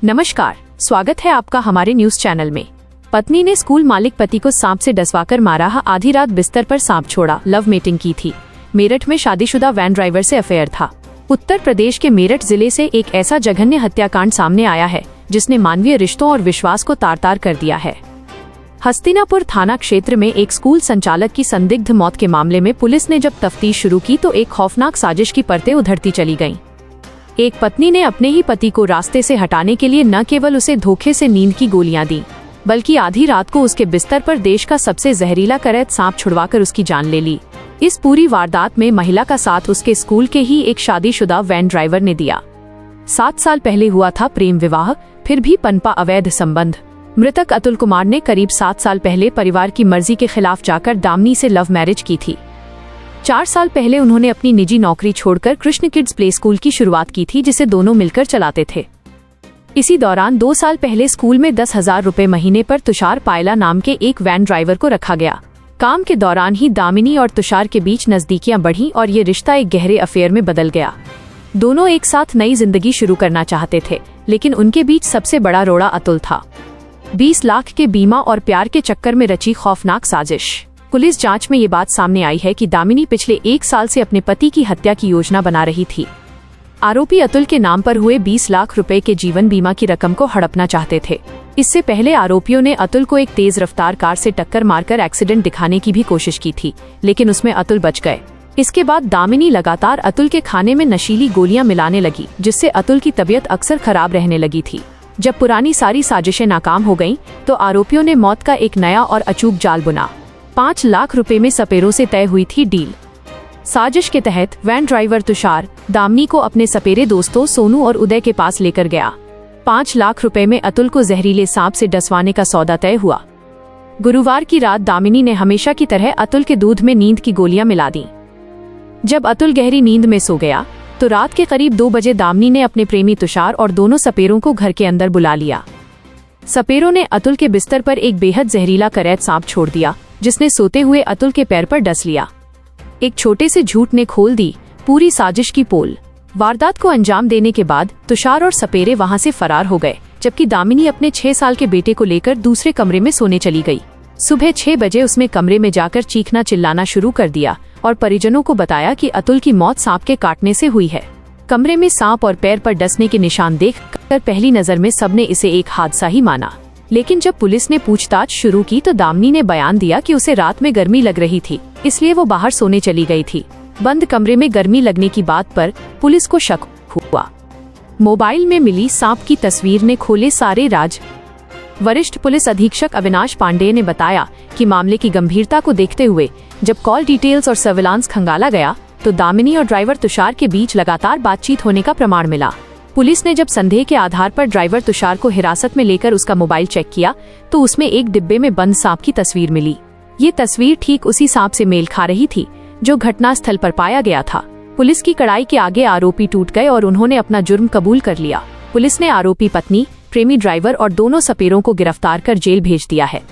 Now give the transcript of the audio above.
नमस्कार, स्वागत है आपका हमारे न्यूज चैनल में। पत्नी ने स्कूल मालिक पति को सांप से डसवाकर मारा, आधी रात बिस्तर पर सांप छोड़ा, लव मीटिंग की थी। मेरठ में शादीशुदा वैन ड्राइवर से अफेयर था। उत्तर प्रदेश के मेरठ जिले से एक ऐसा जघन्य हत्याकांड सामने आया है जिसने मानवीय रिश्तों और विश्वास को तार तार कर दिया है। हस्तिनापुर थाना क्षेत्र में एक स्कूल संचालक की संदिग्ध मौत के मामले में पुलिस ने जब तफ्तीश शुरू की तो एक खौफनाक साजिश की परतें उधरती चली गईं। एक पत्नी ने अपने ही पति को रास्ते से हटाने के लिए न केवल उसे धोखे से नींद की गोलियां दी, बल्कि आधी रात को उसके बिस्तर पर देश का सबसे जहरीला करैत सांप छुड़वाकर उसकी जान ले ली। इस पूरी वारदात में महिला का साथ उसके स्कूल के ही एक शादीशुदा वैन ड्राइवर ने दिया। 7 साल पहले हुआ था प्रेम विवाह, फिर भी पनपा अवैध संबंध। मृतक अतुल कुमार ने करीब 7 साल पहले परिवार की मर्जी के खिलाफ जाकर दामिनी से लव मैरिज की थी। 4 साल पहले उन्होंने अपनी निजी नौकरी छोड़कर कृष्ण किड्स प्ले स्कूल की शुरुआत की थी, जिसे दोनों मिलकर चलाते थे। इसी दौरान 2 साल पहले स्कूल में 10,000 रुपए महीने पर तुषार पायला नाम के एक वैन ड्राइवर को रखा गया। काम के दौरान ही दामिनी और तुषार के बीच नजदीकियां बढ़ीं और ये रिश्ता एक गहरे अफेयर में बदल गया। दोनों एक साथ नई जिंदगी शुरू करना चाहते थे, लेकिन उनके बीच सबसे बड़ा रोड़ा अतुल था। 20 लाख के बीमा और प्यार के चक्कर में रची खौफनाक साजिश। पुलिस जांच में ये बात सामने आई है कि दामिनी पिछले 1 साल से अपने पति की हत्या की योजना बना रही थी। आरोपी अतुल के नाम पर हुए 20 लाख रुपए के जीवन बीमा की रकम को हड़पना चाहते थे। इससे पहले आरोपियों ने अतुल को एक तेज रफ्तार कार से टक्कर मारकर एक्सीडेंट दिखाने की भी कोशिश की थी, लेकिन उसमें अतुल बच गए। इसके बाद दामिनी लगातार अतुल के खाने में नशीली गोलियां मिलाने लगी, जिससे अतुल की तबीयत अक्सर खराब रहने लगी थी। जब पुरानी सारी साजिशें नाकाम हो गईं, तो आरोपियों ने मौत का एक नया और अचूक जाल बुना। 5 लाख रुपए में सपेरों से तय हुई थी डील। साजिश के तहत वैन ड्राइवर तुषार दामिनी को अपने सपेरे दोस्तों सोनू और उदय के पास लेकर गया। 5 लाख रुपए में अतुल को जहरीले सांप से डसवाने का सौदा तय हुआ। गुरुवार की रात दामिनी ने हमेशा की तरह अतुल के दूध में नींद की गोलियां मिला दी। जब अतुल गहरी नींद में सो गया तो रात के करीब 2 बजे दामिनी ने अपने प्रेमी तुषार और दोनों सपेरों को घर के अंदर बुला लिया। सपेरों ने अतुल के बिस्तर पर एक बेहद जहरीला करैत सांप छोड़ दिया, जिसने सोते हुए अतुल के पैर पर डस लिया। एक छोटे से झूठ ने खोल दी पूरी साजिश की पोल। वारदात को अंजाम देने के बाद तुषार और सपेरे वहां से फरार हो गए, जबकि दामिनी अपने 6 साल के बेटे को लेकर दूसरे कमरे में सोने चली गई। सुबह 6 बजे उसने कमरे में जाकर चीखना चिल्लाना शुरू कर दिया और परिजनों को बताया कि अतुल की मौत सांप के काटने से हुई है। कमरे में सांप और पैर पर डसने के निशान देखकर पहली नजर में सबने इसे एक हादसा ही माना, लेकिन जब पुलिस ने पूछताछ शुरू की तो दामिनी ने बयान दिया कि उसे रात में गर्मी लग रही थी, इसलिए वो बाहर सोने चली गई थी। बंद कमरे में गर्मी लगने की बात पर पुलिस को शक हुआ। मोबाइल में मिली सांप की तस्वीर ने खोले सारे राज। वरिष्ठ पुलिस अधीक्षक अविनाश पांडेय ने बताया कि मामले की गंभीरता को देखते हुए जब कॉल डिटेल्स और सर्विलांस खंगाला गया तो दामिनी और ड्राइवर तुषार के बीच लगातार बातचीत होने का प्रमाण मिला। पुलिस ने जब संदेह के आधार पर ड्राइवर तुषार को हिरासत में लेकर उसका मोबाइल चेक किया तो उसमें एक डिब्बे में बंद सांप की तस्वीर मिली। ये तस्वीर ठीक उसी सांप से मेल खा रही थी जो घटनास्थल पर पाया गया था। पुलिस की कड़ाई के आगे आरोपी टूट गए और उन्होंने अपना जुर्म कबूल कर लिया। पुलिस ने आरोपी पत्नी, प्रेमी ड्राइवर और दोनों सपेरों को गिरफ्तार कर जेल भेज दिया है।